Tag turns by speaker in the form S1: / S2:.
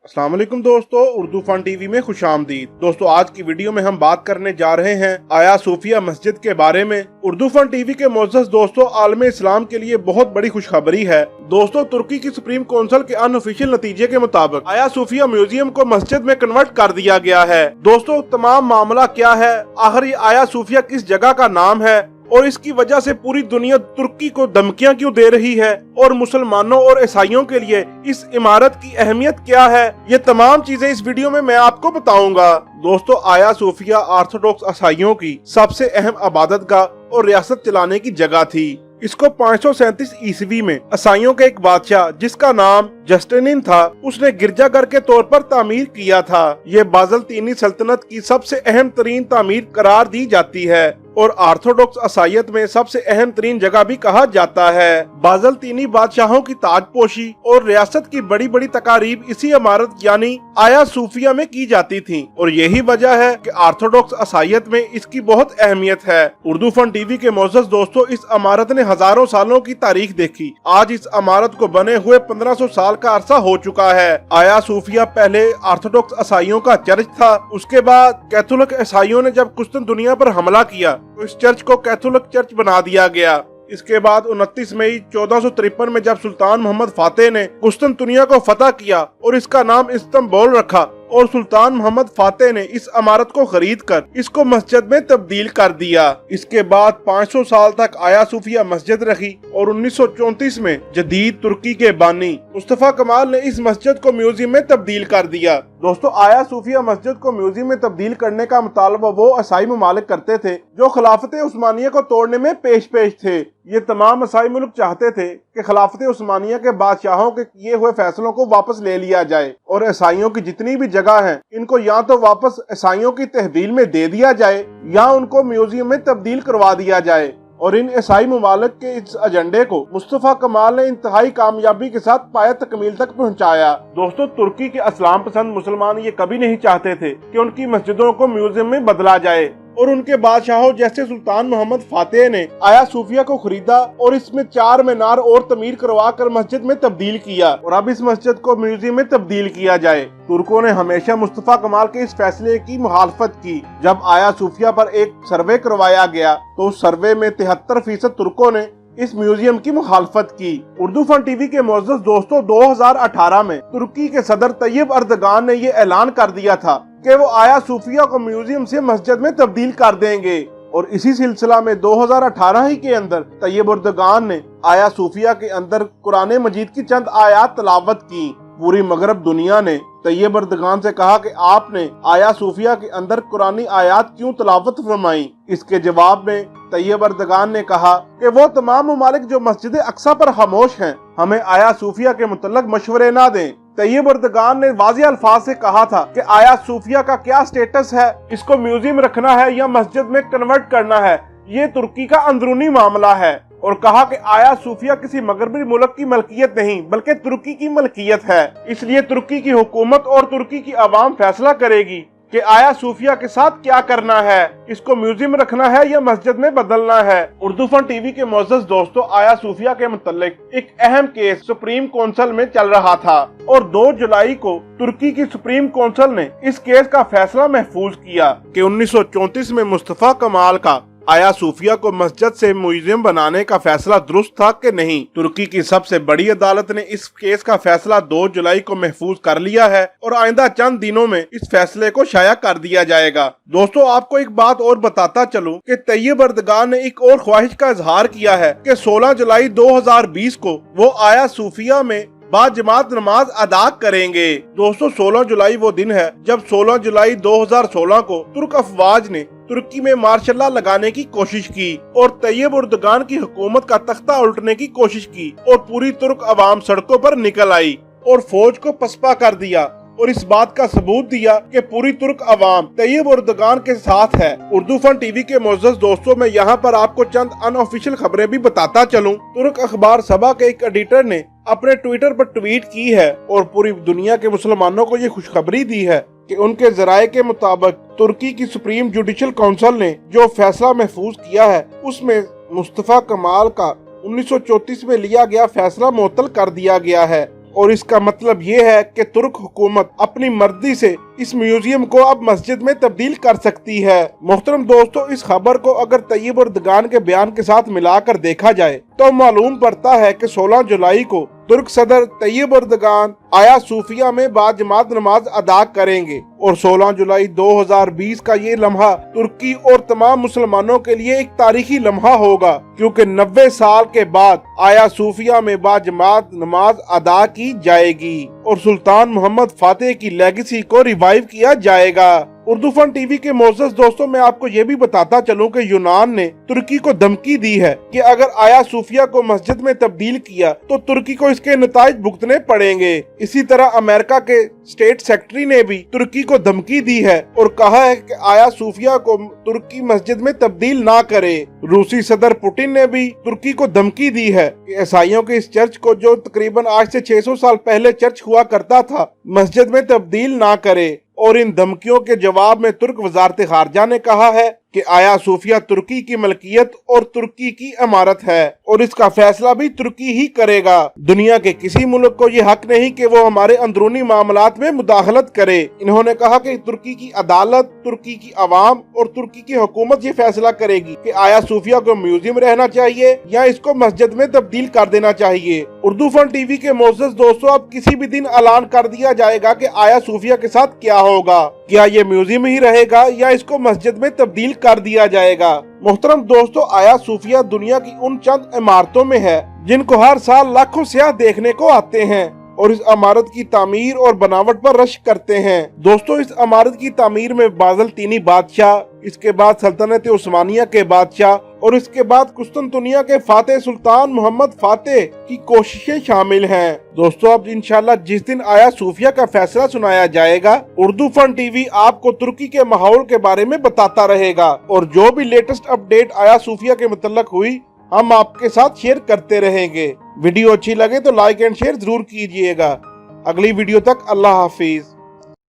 S1: अस्सलाम वालेकुम दोस्तों, उर्दू फन टीवी में खुशामदीद। दोस्तों, आज की वीडियो में हम बात करने जा रहे हैं आया सूफिया मस्जिद के बारे में। उर्दू फन टीवी के मोअज़्ज़ज़ दोस्तों, आलम इस्लाम के लिए बहुत बड़ी खुशखबरी है। दोस्तों, तुर्की की सुप्रीम काउंसिल के अनऑफिशियल नतीजे के मुताबिक आया सूफिया म्यूजियम को मस्जिद में कन्वर्ट कर दिया गया है। दोस्तों, तमाम मामला क्या है, आखिर ये आया सूफिया किस जगह का नाम है और इसकी वजह से पूरी दुनिया तुर्की को धमकियां क्यों दे रही है और मुसलमानों और ईसाइयों के लिए इस इमारत की अहमियत क्या है, ये तमाम चीजें इस वीडियो में मैं आपको बताऊंगा। दोस्तों, आया सूफिया ऑर्थोडॉक्स ईसाइयों की सबसे अहम इबादतगाह और रियासत चलाने की जगह थी। इसको 537 ईस्वी में ईसाइयों के एक बादशाह जिसका नाम जस्टिनियन था, उसने गिरजाघर के तौर पर तामीर किया था। ये बाज़लतीनी सल्तनत की सबसे अहम तरीन तामीर करार दी जाती है और ऑर्थोडॉक्स ईसाईयत में सबसे अहम तरीन जगह भी कहा जाता है। बाज़लतीनी बादशाहों की ताजपोशी और रियासत की बड़ी बड़ी तकारीब इसी इमारत यानी आया सूफिया में की जाती थी और यही वजह है कि ऑर्थोडॉक्स ईसाईयत में इसकी बहुत अहमियत है। उर्दू फन टीवी के मोअज़्ज़ज़ दोस्तों, इस इमारत ने हजारों सालों की तारीख देखी। आज इस इमारत को बने हुए 1500 साल का अरसा हो चुका है। आया सूफिया पहले ऑर्थोडॉक्स ईसाइयों का चर्च था। उसके बाद कैथोलिक ईसाइयों ने जब कुस्तुनतुनिया पर हमला किया तो इस चर्च को कैथोलिक चर्च बना दिया गया। इसके बाद 29 मई 1453 में जब सुल्तान मोहम्मद फातेह ने कुस्तुनतुनिया को फतह किया और इसका नाम इस्तांबुल रखा और सुल्तान मोहम्मद फातेह ने इस इमारत को खरीद कर इसको मस्जिद में तब्दील कर दिया। इसके बाद 500 साल तक आया सूफिया मस्जिद रही और 1934 में जदीद तुर्की के बानी मुस्तफा कमाल ने इस मस्जिद को म्यूजियम में तब्दील कर दिया। दोस्तों, आया सूफिया मस्जिद को म्यूजियम में तब्दील करने का मुतालबा वो ईसाई ममालिक करते थे जो खिलाफत उस्मानिया को तोड़ने में पेश थे। ये तमाम ईसाई मुल्क चाहते थे कि खिलाफत उस्मानिया के बादशाहों के किए हुए फैसलों को वापस ले लिया जाए और ईसाइयों की जितनी भी जगह है इनको या तो वापस ईसाइयों की तहवील में दे दिया जाए या उनको म्यूजियम में तब्दील करवा दिया जाए। और इन ईसाई ममालिक के इस एजेंडे को मुस्तफा कमाल ने इंतहाई कामयाबी के साथ पाया तकमील तक पहुंचाया। दोस्तों, तुर्की के इस्लाम पसंद मुसलमान ये कभी नहीं चाहते थे कि उनकी मस्जिदों को म्यूजियम में बदला जाए और उनके बादशाहों जैसे सुल्तान मोहम्मद फातेह ने आया सूफिया को खरीदा और इसमें 4 मीनार और तमीर करवा कर मस्जिद में तब्दील किया और अब इस मस्जिद को म्यूजियम में तब्दील किया जाए। तुर्कों ने हमेशा मुस्तफा कमाल के इस फैसले की मुखालफत की। जब आया सूफिया पर एक सर्वे करवाया गया तो उस सर्वे में 73% तुर्कों ने इस म्यूजियम की मुखालफत की। उर्दू फन टीवी के मोअज़्ज़ज़ दोस्तों, 2018 में तुर्की के सदर तैयब अर्दगान ने ये ऐलान कर दिया था कि वो आया सूफिया को म्यूजियम से मस्जिद में तब्दील कर देंगे और इसी सिलसिला में 2018 ही के अंदर तैयब अर्दगान ने आया सूफिया के अंदर कुरान मजीद की चंद आयात तलावत की। पूरी मगरब दुनिया ने तैयब अर्दगान से कहा कि आपने आया सूफिया के अंदर कुरानी आयात क्यों तलावत फरमाई। इसके जवाब में तैयब अर्दगान ने कहा कि वो तमाम ममालिक जो मस्जिद अक्सा पर खामोश हैं हमें आया सूफिया के मुतल्लक मशवरे ना दें। तैयब अर्दगान ने वाज़ेह अल्फाज से कहा था कि आया सूफिया का क्या स्टेटस है, इसको म्यूजियम रखना है या मस्जिद में कन्वर्ट करना है, ये तुर्की का अंदरूनी मामला है और कहा कि आया सूफिया किसी मगरबी मुल्क की मलकियत नहीं बल्कि तुर्की की मलकियत है। इसलिए तुर्की की हुकूमत और तुर्की की आवाम फैसला करेगी कि आया सूफिया के साथ क्या करना है, इसको म्यूजियम रखना है या मस्जिद में बदलना है। उर्दू फन टीवी के मोअज़्ज़ज़ दोस्तों, आया सूफिया के मुतल्लिक एक अहम केस सुप्रीम काउंसिल में चल रहा था और 2 जुलाई को तुर्की की सुप्रीम काउंसिल ने इस केस का फैसला महफूज किया कि 1934 में मुस्तफा कमाल का आया सूफिया को मस्जिद से म्यूजियम बनाने का फैसला दुरुस्त था कि नहीं। तुर्की की सबसे बड़ी अदालत ने इस केस का फैसला 2 जुलाई को महफूज कर लिया है और आइंदा चंद दिनों में इस फैसले को शाया कर दिया जाएगा। दोस्तों, आपको एक बात और बताता चलूं कि तैयब अर्दगान ने एक और ख्वाहिश का इजहार किया है कि 16 जुलाई 2020 को वो आया सूफिया में बाजमात नमाज अदा करेंगे। दोस्तों, 16 जुलाई वो दिन है जब 16 जुलाई 2016 को तुर्क अफवाज ने तुर्की में मार्शल लॉ लगाने की कोशिश की और तैयब अर्दगान की हुकूमत का तख्ता उल्टने की कोशिश की और पूरी तुर्क अवाम सड़कों पर निकल आई और फौज को पसपा कर दिया और इस बात का सबूत दिया कि पूरी तुर्क अवाम तैयब अर्दगान के साथ है। उर्दू फन टीवी के मोअज़्ज़ज़ दोस्तों, मैं यहाँ पर आपको चंद अनऑफिशियल खबरें भी बताता चलूं। तुर्क अखबार सबा के एक एडिटर ने अपने ट्विटर पर ट्वीट की है और पूरी दुनिया के मुसलमानों को ये खुशखबरी दी है कि उनके जराये के मुताबिक तुर्की की सुप्रीम जुडिशल काउंसिल ने जो फैसला महफूज किया है उसमें मुस्तफा कमाल का 1934 में लिया गया फैसला मुअत्तल कर दिया गया है और इसका मतलब ये है कि तुर्क हुकूमत अपनी मर्जी से इस म्यूजियम को अब मस्जिद में तब्दील कर सकती है। मोहतरम दोस्तों, इस खबर को अगर तैयब अर्दगान के बयान के साथ मिलाकर देखा जाए तो मालूम पड़ता है कि 16 जुलाई को तुर्क सदर तैयब अर्दगान आया सूफिया में बाजमात नमाज अदा करेंगे और 16 जुलाई 2020 का ये लम्हा तुर्की और तमाम मुसलमानों के लिए एक तारीखी लम्हा होगा, क्योंकि 90 साल के बाद आया सूफिया में बाजमात नमाज अदा की जाएगी और सुल्तान मोहम्मद फातेह की लेगेसी को रिवाइव किया जाएगा। उर्दू फन टीवी के मोअज़्ज़ज़ दोस्तों, मैं आपको ये भी बताता चलूं कि यूनान ने तुर्की को धमकी दी है कि अगर आया सूफिया को मस्जिद में तब्दील किया तो तुर्की को इसके नताइज भुगतने पड़ेंगे। इसी तरह अमेरिका के स्टेट सेक्रेटरी ने भी तुर्की को धमकी दी है और कहा है कि आया सूफिया को तुर्की मस्जिद में तब्दील ना करे। रूसी सदर पुतिन ने भी तुर्की को धमकी दी है कि ईसाइयों के इस चर्च को, जो तकरीबन आज से 600 साल पहले चर्च हुआ करता था, मस्जिद में तब्दील ना करे। और इन धमकियों के जवाब में तुर्क वजारत खारजा ने कहा है कि आया सूफिया तुर्की की मलकियत और तुर्की की इमारत है और इसका फैसला भी तुर्की ही करेगा। दुनिया के किसी मुल्क को ये हक नहीं कि वो हमारे अंदरूनी मामलात में मुदाखलत करे। इन्होंने कहा कि तुर्की की अदालत, तुर्की की आवाम और तुर्की की हुकूमत ये फैसला करेगी कि आया सूफिया को म्यूजियम रहना चाहिए या इसको मस्जिद में तब्दील कर देना चाहिए। उर्दू फन टीवी के मोअज़्ज़ज़ दोस्तों, अब किसी भी दिन ऐलान कर दिया जाएगा कि आया सूफिया के साथ क्या होगा, क्या ये म्यूजियम ही रहेगा या इसको मस्जिद में तब्दील कर दिया जाएगा। मोहतरम दोस्तों, आया सूफिया दुनिया की उन चंद इमारतों में है जिनको हर साल लाखों सयाह देखने को आते हैं और इस इमारत की तामीर और बनावट पर रश्क करते हैं। दोस्तों, इस इमारत की तामीर में बाज़लतीनी बादशाह, इसके बाद सल्तनत उस्मानिया के बादशाह और इसके बाद कुस्तुनतुनिया के फातेह सुल्तान मोहम्मद फातेह की कोशिशें शामिल हैं। दोस्तों, अब इंशाल्लाह जिस दिन आया सूफिया का फैसला सुनाया जाएगा, उर्दू फन टीवी आपको तुर्की के माहौल के बारे में बताता रहेगा और जो भी लेटेस्ट अपडेट आया सूफिया के मुतल्लक हुई हम आपके साथ शेयर करते रहेंगे। वीडियो अच्छी लगे तो लाइक एंड शेयर जरूर कीजिएगा। अगली वीडियो तक अल्लाह हाफिज।